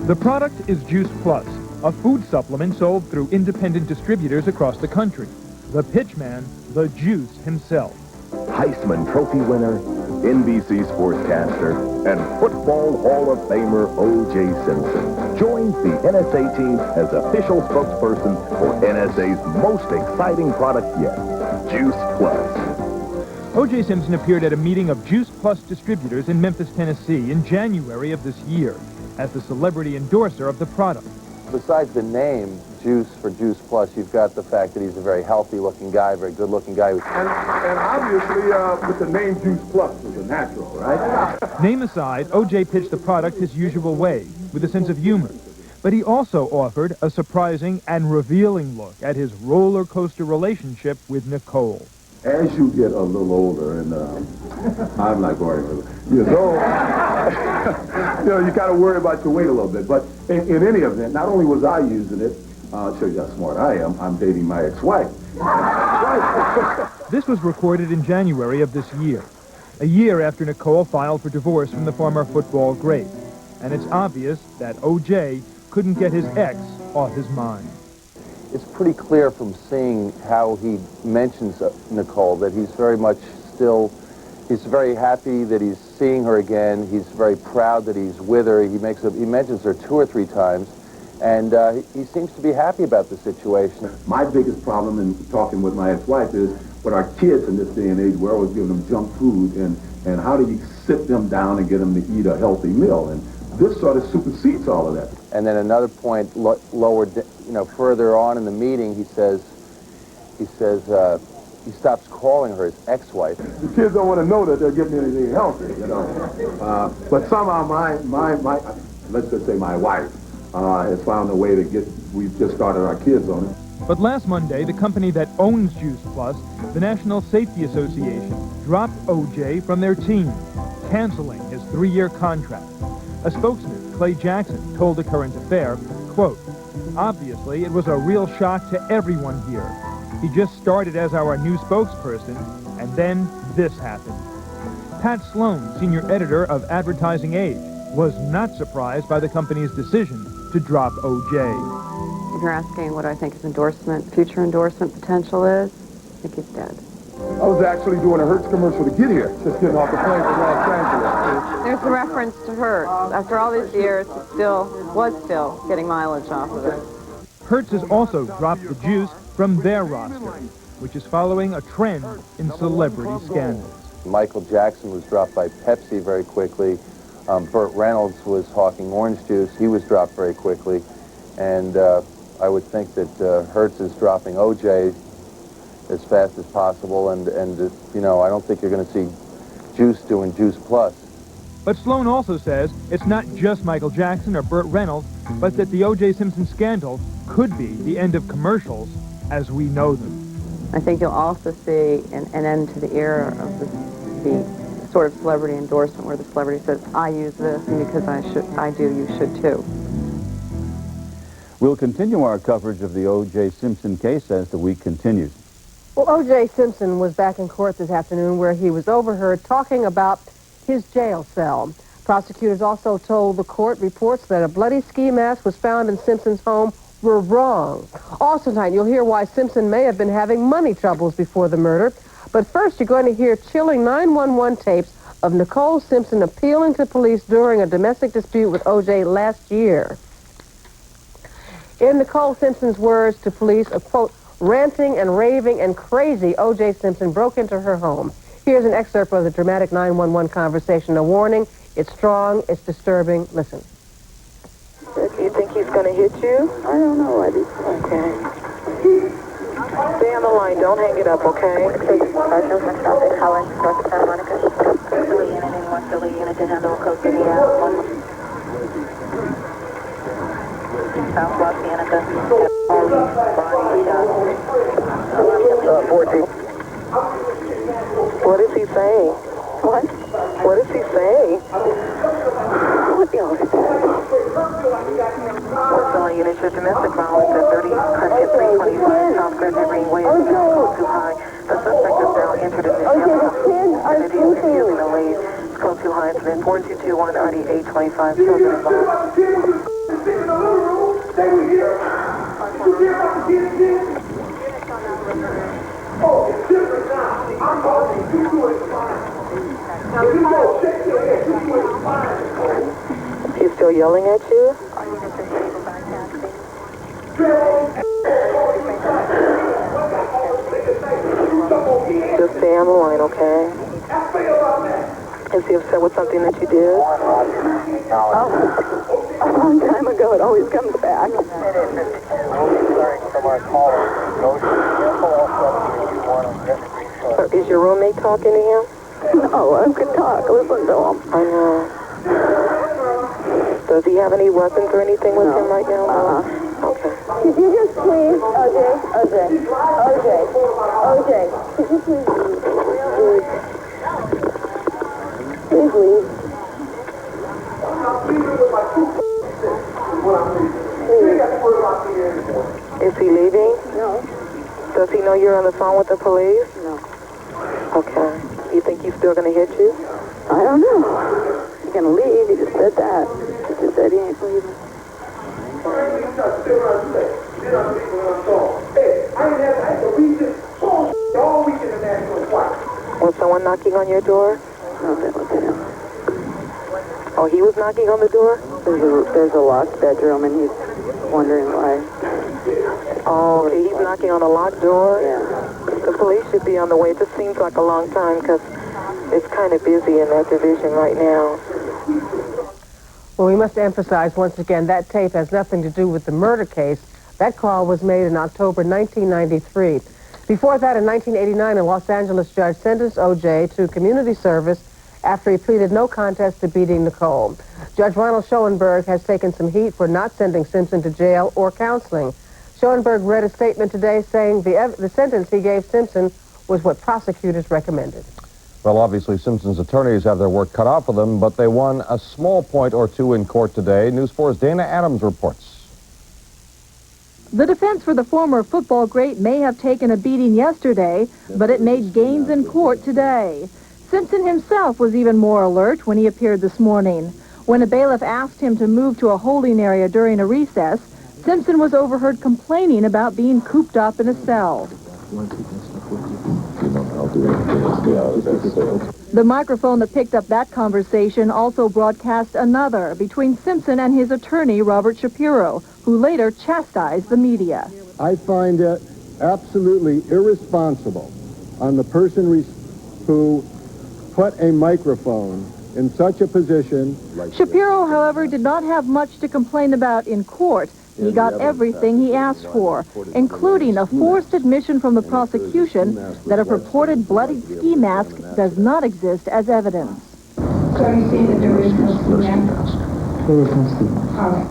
The product is Juice Plus, a food supplement sold through independent distributors across the country. The pitchman, the Juice himself. Heisman Trophy winner, NBC sportscaster, and Football Hall of Famer O.J. Simpson joins the NSA team as official spokesperson for NSA's most exciting product yet, Juice Plus. O.J. Simpson appeared at a meeting of Juice Plus distributors in Memphis, Tennessee in January of this year as the celebrity endorser of the product. Besides the name, Juice for Juice Plus, you've got the fact that he's a very healthy-looking guy, very good-looking guy. And obviously, with the name Juice Plus is a natural, right? Name aside, O.J. pitched the product his usual way, with a sense of humor. But he also offered a surprising and revealing look at his roller coaster relationship with Nicole. As you get a little older, and I'm not going years old, you got to worry about your weight a little bit. But in any event, not only was I using it, I'll show you how smart I am. I'm dating my ex-wife. This was recorded in January of this year, a year after Nicole filed for divorce from the former football great. And it's obvious that O.J. couldn't get his ex off his mind. It's pretty clear from seeing how he mentions Nicole that he's very much still, he's very happy that he's seeing her again. He's very proud that he's with her. He mentions her 2 or 3 times, and he seems to be happy about the situation. My biggest problem in talking with my ex-wife is with our kids in this day and age, we're always giving them junk food, and how do you sit them down and get them to eat a healthy meal? And this sort of supersedes all of that. And then another point lower, further on in the meeting, he stops calling her his ex-wife. The kids don't want to know that they're getting anything healthy, but somehow my let's just say my wife has found a way to we've just started our kids on it. But last Monday, the company that owns Juice Plus, the National Safety Association, dropped O.J. from their team, canceling his 3-year contract. A spokesman, Clay Jackson, told the Current Affair, quote, "Obviously, it was a real shock to everyone here. He just started as our new spokesperson, and then this happened." Pat Sloan, senior editor of Advertising Age, was not surprised by the company's decision to drop O.J. If you're asking what I think his future endorsement potential is, I think he's dead. I was actually doing a Hertz commercial to get here, just getting off the plane from Los Angeles. There's a reference to Hertz. After all these years, he was still getting mileage off of it. Hertz has also dropped the Juice from their roster, which is following a trend in celebrity scandals. Michael Jackson was dropped by Pepsi very quickly. Burt Reynolds was hawking orange juice. He was dropped very quickly. And I would think that Hertz is dropping O.J. as fast as possible, and I don't think you're going to see Juice doing Juice Plus. But Sloan also says it's not just Michael Jackson or Burt Reynolds, but that the O.J. Simpson scandal could be the end of commercials as we know them. I think you'll also see an end to the era of the sort of celebrity endorsement where the celebrity says, I use this, and because I do, you should too. We'll continue our coverage of the O.J. Simpson case as the week continues. Well, O.J. Simpson was back in court this afternoon where he was overheard talking about his jail cell. Prosecutors also told the court reports that a bloody ski mask was found in Simpson's home were wrong. Also tonight, you'll hear why Simpson may have been having money troubles before the murder. But first, you're going to hear chilling 911 tapes of Nicole Simpson appealing to police during a domestic dispute with O.J. last year. In Nicole Simpson's words to police, a quote, ranting and raving and crazy O.J. Simpson broke into her home. Here's an excerpt of the dramatic 911 conversation. A warning, it's strong, it's disturbing. Listen. You think he's going to hit you? I don't know. Okay. Stay on the line. Don't hang it up, okay? South Los Angeles. 14. What is he saying? What? What is he saying? Porcelain unit, your domestic violence at 30 Crescent 325 South Crescent Greenway is close too high. The suspect is now entered in the vehicle. And it is refusing to leave. It's close too high. It's been 4221 RD 825. Children involved. They were here. Did you hear about the kids? Oh, it's different now. I'm talking you two is fine. Now you go shake your head. You two is fine. He's still yelling at you? Just stay on the line, okay? Is he upset with something that you did? Oh, a long time ago. It always comes back. Is your roommate talking to him? No, I could talk. Listen to him. I know. Does he have any weapons or anything with him right now? Okay. Could you just please, OJ, could you please leave? Please leave. Is he leaving? No. Does he know you're on the phone with the police? No. Okay. You think he's still going to hit you? I don't know. He's gonna leave. He just said that. He just said he ain't leaving. Was someone knocking on your door? No, that was him. Oh, he was knocking on the door? There's a locked bedroom, and he's wondering why. Oh, okay. He's knocking on a locked door? Yeah. The police should be on the way. It just seems like a long time because it's kind of busy in that division right now. Well, we must emphasize once again that tape has nothing to do with the murder case. That call was made in October 1993. Before that, in 1989, a Los Angeles judge sentenced O.J. to community service after he pleaded no contest to beating Nicole. Judge Ronald Schoenberg has taken some heat for not sending Simpson to jail or counseling. Schoenberg read a statement today saying the sentence he gave Simpson was what prosecutors recommended. Well, obviously, Simpson's attorneys have their work cut out for them, but they won a small point or two in court today. News 4's Dana Adams reports. The defense for the former football great may have taken a beating yesterday, but it made gains in court today. Simpson himself was even more alert when he appeared this morning. When a bailiff asked him to move to a holding area during a recess, Simpson was overheard complaining about being cooped up in a cell. The microphone that picked up that conversation also broadcast another between Simpson and his attorney, Robert Shapiro, who later chastised the media. I find it absolutely irresponsible on the person who put a microphone in such a position. Shapiro, however, did not have much to complain about in court. He got everything he asked for, including a forced admission from the prosecution that a purported bloodied ski mask does not exist as evidence. So you say that there is no ski mask? There is no ski mask. All right.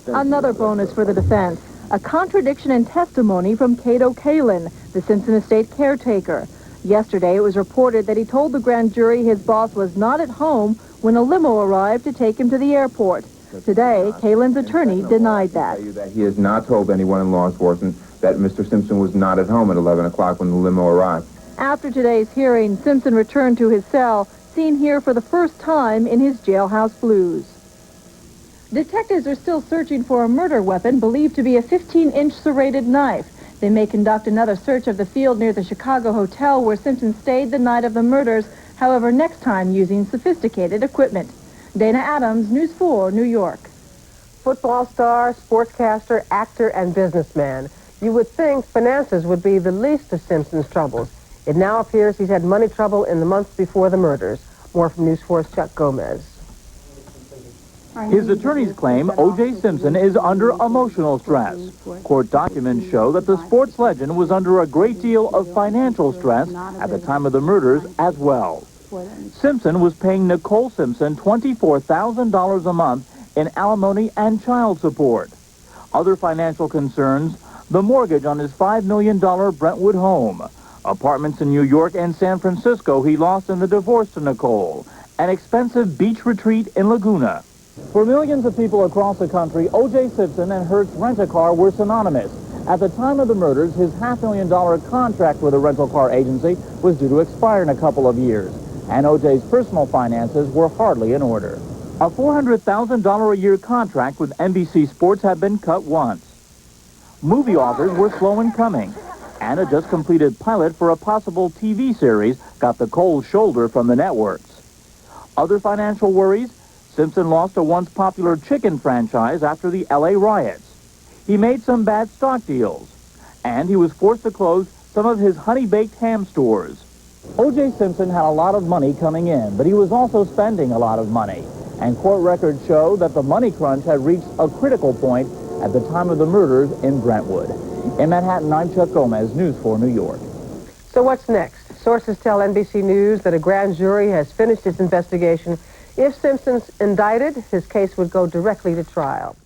Another bonus for the defense, a contradiction in testimony from Cato Kalin, the Simpson estate caretaker. Yesterday, it was reported that he told the grand jury his boss was not at home when a limo arrived to take him to the airport. Today, Kalin's attorney denied that. He has not told anyone in law enforcement that Mr. Simpson was not at home at 11 o'clock when the limo arrived. After today's hearing, Simpson returned to his cell, seen here for the first time in his jailhouse blues. Detectives are still searching for a murder weapon believed to be a 15-inch serrated knife. They may conduct another search of the field near the Chicago hotel where Simpson stayed the night of the murders, however, next time using sophisticated equipment. Dana Adams, News 4, New York. Football star, sportscaster, actor, and businessman. You would think finances would be the least of Simpson's troubles. It now appears he's had money trouble in the months before the murders. More from News 4's Chuck Gomez. His attorneys claim O.J. Simpson is under emotional stress. Court documents show that the sports legend was under a great deal of financial stress at the time of the murders as well. Simpson was paying Nicole Simpson $24,000 a month in alimony and child support. Other financial concerns, the mortgage on his $5 million Brentwood home, apartments in New York and San Francisco he lost in the divorce to Nicole, an expensive beach retreat in Laguna. For millions of people across the country, O.J. Simpson and Hertz Rent-A-Car were synonymous. At the time of the murders, his $500,000 contract with a rental car agency was due to expire in a couple of years, and O.J.'s personal finances were hardly in order. A $400,000 a year contract with NBC Sports had been cut once. Movie offers were slow in coming, and a just completed pilot for a possible TV series got the cold shoulder from the networks. Other financial worries? Simpson lost a once popular chicken franchise after the LA riots. He made some bad stock deals, and he was forced to close some of his honey-baked ham stores. O.J. Simpson had a lot of money coming in, but he was also spending a lot of money. And court records show that the money crunch had reached a critical point at the time of the murders in Brentwood. In Manhattan, I'm Chuck Gomez, News 4 New York. So what's next? Sources tell NBC News that a grand jury has finished its investigation. If Simpson's indicted, his case would go directly to trial.